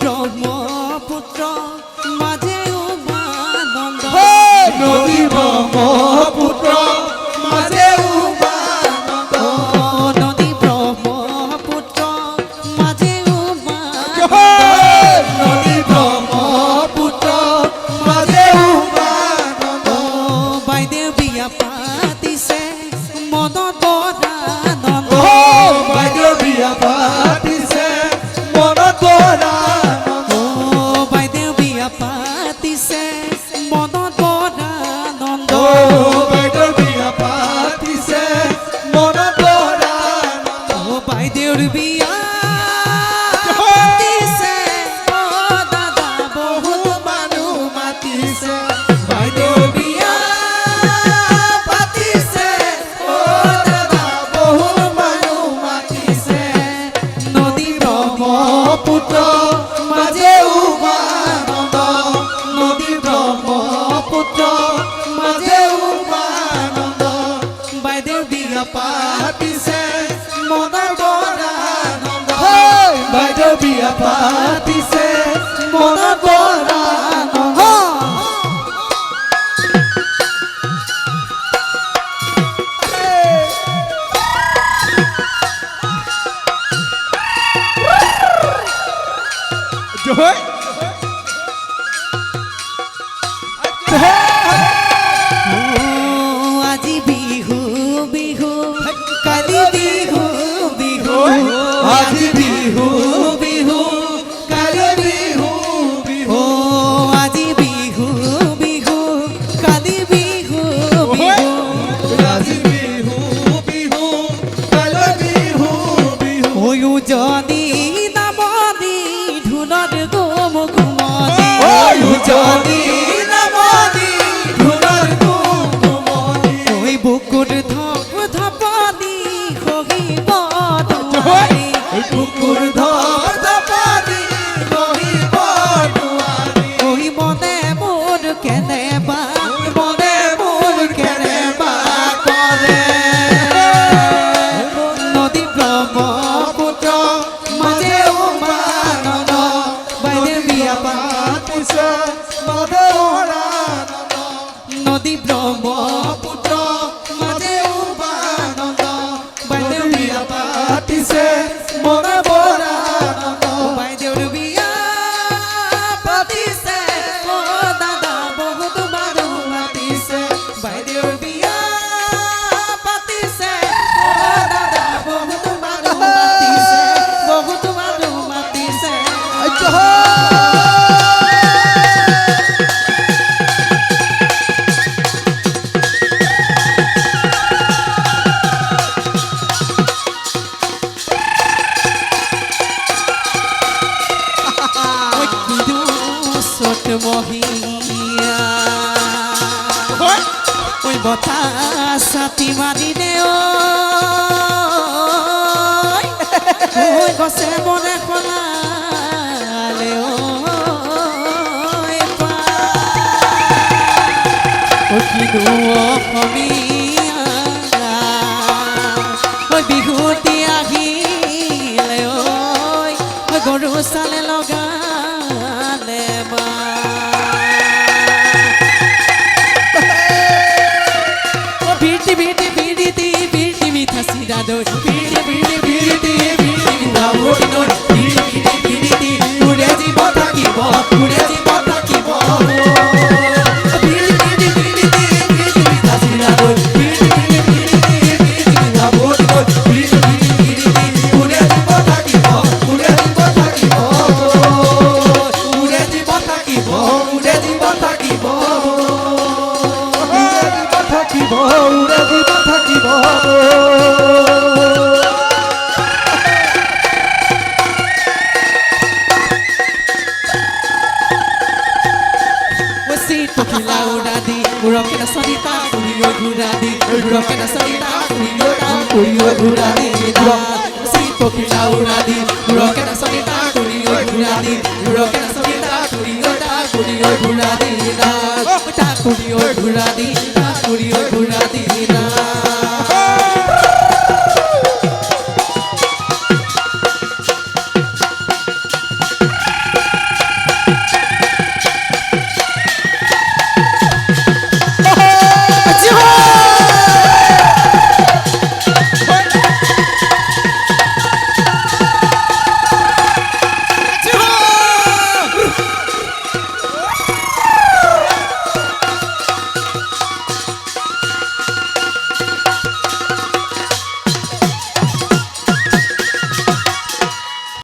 ব্রহ্মপুত্র মাঝে উমানন্দ নদী ব্রহ্মপুত্র মাঝে উমানন্দ নদী ব্রহ্মপুত্র মাঝে উমানন্দ নদী ব্রহ্মপুত্র মাঝে উমানন্দ বাইদেউ বিয়া পাতিছে মনত আনন্দ বাইদেউ বিয়া পাতিছে মনত আনন্দ বাইদেউ বিয়া পাতিছে মনত আনন্দ বাইদেউ বিয়া পাতিছে মনত আনন্দ বাইদেউৰ বিয়া পাতিছে অ দাদা বহুত মানুহ মাতিছে বাইদেউৰ বিয়া পাতিছে অ দাদা বহুত মানুহ মাতিছে নদী ব্রহ্মপুত্র মাঝে উমানন্দ নদী ব্রহ্মপুত্র মাঝে উমানন্দ বাইদেউৰ বিয়া পাতিছে মনত আনন্দ বাইদেউ বিয়া পাতিছে মনত আনন্দ জয় আজি বিহু বিহু কালি বিহু বিহু আজি বিহু বিহু কালি বিহু বিহু আজি বিহু বিহু কালি বিহু বিহু আজি বিহু বিহু কালি বিহু বিহু ওয়ো যদি নামনি ঢোলত গুম গুমনি যদি নামনি ধুনৰ গুমগুমনি ওই বুকুৰ ধপ ধপনি খহিব তোমাৰি বুকুৰ ধপ ধপনি বহিব নোৱাৰি ওই মনে মোৰ কেনেবা মনে মোৰ কেনেবা কৰে নদী ব্ৰহ্মপুত্ৰ মাজে উমানন্দ বাইদেউ বিয়া পাতিছে মধুৰ আনন্দ নদী ব্ৰহ্মপুত্ৰ পুত্ৰ মাজে উমানন্দ বাইদেউ বিয়া পাতিছে মধুৰ আনন্দ বাইদেউৰ বিয়া পাতিছে অ দাদা বহুত মানুহ মাতিছে বাইদেউৰ বিয়া পাতিছে অ দাদা বহুত মানুহ মাতিছে বহুত মানুহ মাতিছে ঐ কিদু চত মহিয়া ঐ বতাহ ছাতি মাৰিলে ঐ গছে বনে খলালে ঐ কিদু অসমীয়া ঐ বিহুতি আহিলে ঐ গৰু চালে লগালে মা ও বিৰতি বিৰতি বিৰতি বিৰতি মিঠা চিৰা দৈ বিৰতি বিৰতি বিৰতি বিৰতি মিঠা বৈ দৈ বিৰতি বিৰতি বিৰতি উৰে জীৱ থাকিব উৰে জীৱ থাকিব বিৰতি বিৰতি বিৰতি বিৰতি মিঠা চিৰা দৈ বিৰতি বিৰতি বিৰতি বিৰতি মিঠা বৈ দৈ বিৰতি বিৰতি বিৰতি উৰে জীৱ থাকিব উৰে জীৱ থাকিব উৰে জীৱ থাকিব উৰে জীৱ থাকিব থাকিব উৰে জীৱ থাকিব পখিলা উৰা দি উৰকে নাচনিতা ফুৰিও ঘূৰা দি উৰকে নাচনিতা ফুৰিও ঘূৰা দি পখিলা উৰা দি উৰকে নাচনিতা ফুৰিও ঘূৰা দি উৰকে নাচনিতা ফুৰিও ঘূৰা দি ফুৰিও ঘূৰা দি